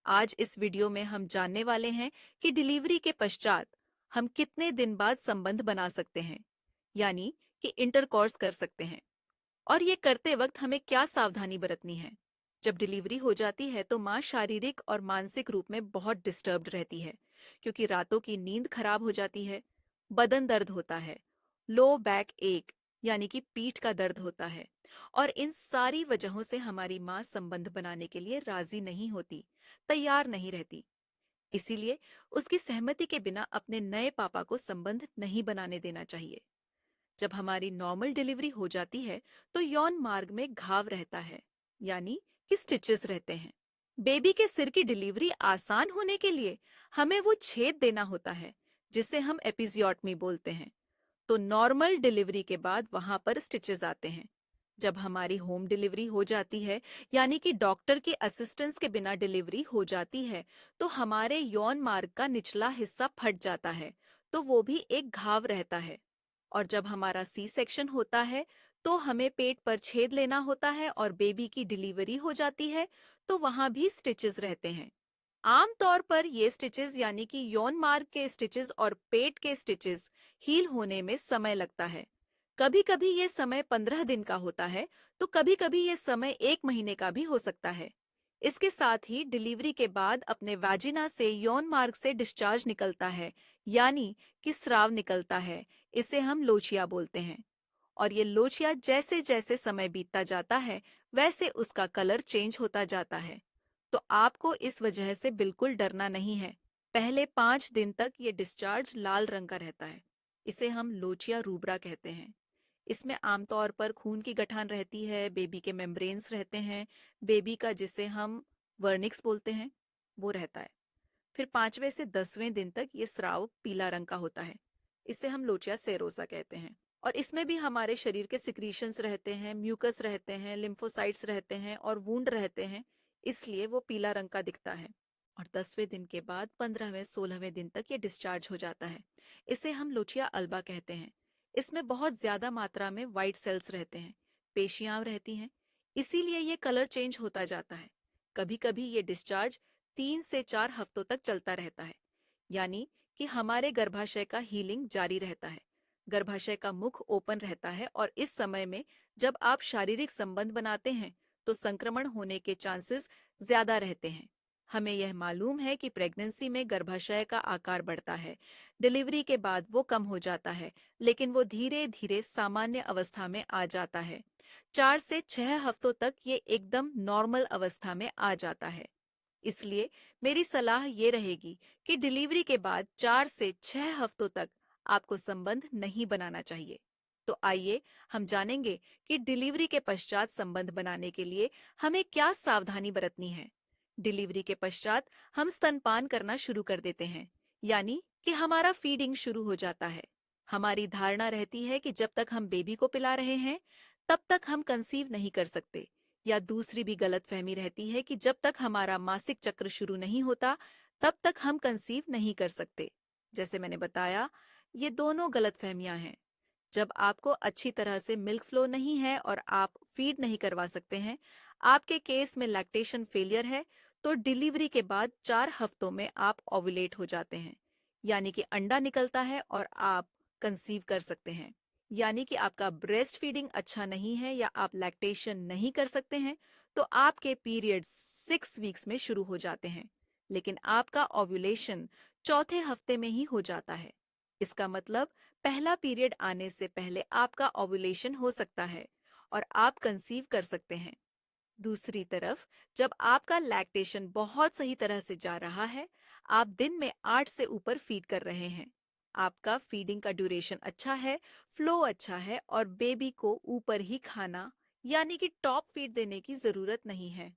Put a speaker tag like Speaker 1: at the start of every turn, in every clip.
Speaker 1: आज इस वीडियो में हम जानने वाले हैं कि डिलीवरी के पश्चात हम कितने दिन बाद संबंध बना सकते हैं, यानी कि इंटरकॉर्स कर सकते हैं। और ये करते वक्त हमें क्या सावधानी बरतनी है। जब डिलीवरी हो जाती है तो माँ शारीरिक और मानसिक रूप में बहुत डिस्टर्ब्ड रहती है, क्योंकि रातों की नींद खराब हो जाती है, बदन दर्द होता है, लो बैक एक यानी कि पीठ का दर्द होता है। और इन सारी वजहों से हमारी माँ संबंध बनाने के लिए राजी नहीं होती, तैयार नहीं रहती। इसीलिए उसकी सहमति के बिना अपने नए पापा को संबंध नहीं बनाने देना चाहिए। जब हमारी नॉर्मल डिलीवरी हो जाती है तो यौन मार्ग में घाव रहता है, यानी कि स्टिचेस रहते हैं। बेबी के सिर की डिलीवरी आसान होने के लिए हमें वो छेद देना होता है, जिसे हम एपिजियोटमी बोलते हैं। तो नॉर्मल डिलीवरी के बाद वहां पर स्टिचेस आते हैं। जब हमारी होम डिलीवरी हो जाती है, यानी कि डॉक्टर के असिस्टेंस के बिना डिलीवरी हो जाती है, तो हमारे यौन मार्ग का निचला हिस्सा फट जाता है, तो वो भी एक घाव रहता है। और जब हमारा सी सेक्शन होता है तो हमें पेट पर छेद लेना होता है और बेबी की डिलीवरी हो जाती है, तो वहां भी स्टिचेस रहते हैं। आम तौर पर ये स्टिचेस यानी कि यौन मार्ग के स्टिचेस और पेट के स्टिचेस हील होने में समय लगता है। कभी कभी ये समय 15 दिन का होता है, तो कभी कभी ये समय 1 महीने का भी हो सकता है। इसके साथ ही डिलीवरी के बाद अपने वाजिना से यौन मार्ग से डिस्चार्ज निकलता है, यानी कि स्राव निकलता है। इसे हम लोचिया बोलते हैं। और ये लोचिया जैसे जैसे समय बीतता जाता है, वैसे उसका कलर चेंज होता जाता है। तो आपको इस वजह से बिल्कुल डरना नहीं है। पहले 5 दिन तक ये डिस्चार्ज लाल रंग का रहता है। इसे हम लोचिया रूब्रा कहते हैं। इसमें आमतौर पर खून की गठान रहती है, बेबी के मेम्ब्रेन्स रहते हैं, बेबी का जिसे हम वर्निक्स बोलते हैं वो रहता है। फिर 5वें से 10वें दिन तक ये स्राव पीला रंग का होता है। इसे हम लोचिया सेरोसा कहते हैं। और इसमें भी हमारे शरीर के सिक्रीशंस रहते हैं, म्यूकस रहते हैं, लिम्फोसाइट्स रहते हैं और वूंड रहते हैं, इसलिए वो पीला रंग का दिखता है। और 10वें दिन के बाद 15वें 16वें दिन तक ये डिस्चार्ज हो जाता है। इसे हम लोचिया अल्बा कहते हैं। इसमें बहुत ज्यादा मात्रा में व्हाइट सेल्स रहते हैं, पेशियां रहती हैं, इसीलिए ये कलर चेंज होता जाता है। कभी कभी ये डिस्चार्ज 3 से 4 हफ्तों तक चलता रहता है, यानी कि हमारे गर्भाशय का हीलिंग जारी रहता है। गर्भाशय का मुख ओपन रहता है और इस समय में जब आप शारीरिक संबंध बनाते हैं तो संक्रमण होने के चांसेस ज्यादा रहते हैं। हमें यह मालूम है कि प्रेगनेंसी में गर्भाशय का आकार बढ़ता है, डिलीवरी के बाद वो कम हो जाता है, लेकिन वो धीरे धीरे सामान्य अवस्था में आ जाता है। 4 से 6 हफ्तों तक ये एकदम नॉर्मल अवस्था में आ जाता है। इसलिए मेरी सलाह ये रहेगी कि डिलीवरी के बाद 4 से 6 हफ्तों तक आपको संबंध नहीं बनाना चाहिए। तो आइए हम जानेंगे कि डिलीवरी के पश्चात संबंध बनाने के लिए हमें क्या सावधानी बरतनी है। डिलीवरी के पश्चात हम स्तनपान करना शुरू कर देते हैं, यानी कि हमारा फीडिंग शुरू हो जाता है। हमारी धारणा रहती है कि जब तक हम बेबी को पिला रहे हैं तब तक हम कंसीव नहीं कर सकते, या दूसरी भी गलतफहमी रहती है कि जब तक हमारा मासिक चक्र शुरू नहीं होता तब तक हम कंसीव नहीं कर सकते। जैसे मैंने बताया, ये दोनों गलतफहमियां हैं। जब आपको अच्छी तरह से मिल्क फ्लो नहीं है और आप फीड नहीं करवा सकते हैं, आपके केस में लैक्टेशन फेलियर है, तो डिलीवरी के बाद 4 हफ्तों में आप ओव्यूलेट हो जाते हैं, यानी कि अंडा निकलता है और आप कंसीव कर सकते हैं। यानी कि आपका ब्रेस्ट फीडिंग अच्छा नहीं है या आप लैक्टेशन नहीं कर सकते हैं, तो आपके पीरियड्स 6 वीक्स में शुरू हो जाते हैं, लेकिन आपका ओव्यूलेशन चौथे हफ्ते में ही हो जाता है। इसका मतलब पहला पीरियड आने से पहले आपका ओव्यूलेशन हो सकता है और आप कंसीव कर सकते हैं। दूसरी तरफ, जब आपका लैक्टेशन बहुत सही तरह से जा रहा है, आप दिन में 8 से ऊपर फीड कर रहे हैं, आपका फीडिंग का ड्यूरेशन अच्छा है, फ्लो अच्छा है और बेबी को ऊपर ही खाना यानी कि टॉप फीड देने की जरूरत नहीं है,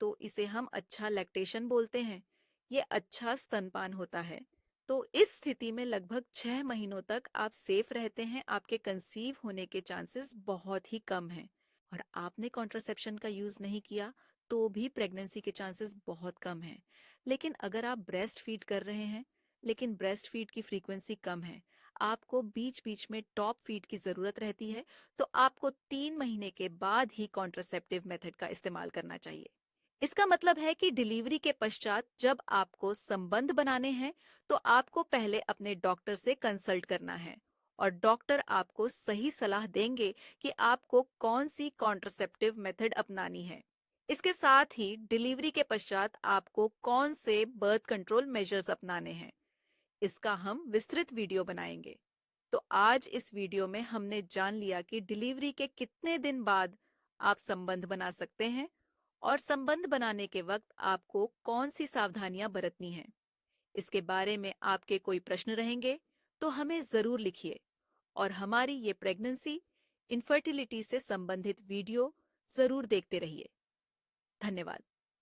Speaker 1: तो इसे हम अच्छा लैक्टेशन बोलते हैं। ये अच्छा स्तनपान होता है। तो इस स्थिति में लगभग 6 महीनों तक आप सेफ रहते हैं, आपके कंसीव होने के चांसेस बहुत ही कम हैं। और आपने कॉन्ट्रासेप्शन का यूज नहीं किया तो भी प्रेगनेंसी के चांसेस बहुत कम हैं। लेकिन अगर आप ब्रेस्ट फीड कर रहे हैं, लेकिन ब्रेस्ट फीड की फ्रीक्वेंसी कम है, आपको बीच बीच में टॉप फीड की जरूरत रहती है, तो आपको 3 महीने के बाद ही कॉन्ट्रासेप्टिव मेथड का इस्तेमाल करना चाहिए। इसका मतलब है कि डिलीवरी के पश्चात जब आपको संबंध बनाने हैं, तो आपको पहले अपने डॉक्टर से कंसल्ट करना है और डॉक्टर आपको सही सलाह देंगे कि आपको कौन सी कॉन्ट्रासेप्टिव मेथड अपनानी है। इसके साथ ही डिलीवरी के पश्चात आपको कौन से बर्थ कंट्रोल मेजर्स अपनाने हैं, इसका हम विस्तृत वीडियो बनाएंगे। तो आज इस वीडियो में हमने जान लिया कि डिलीवरी के कितने दिन बाद आप संबंध बना सकते हैं और संबंध बनाने के वक्त आपको कौन सी सावधानियां बरतनी हैं। इसके बारे में आपके कोई प्रश्न रहेंगे तो हमें जरूर लिखिए और हमारी ये प्रेगनेंसी इनफर्टिलिटी से संबंधित वीडियो जरूर देखते रहिए। धन्यवाद।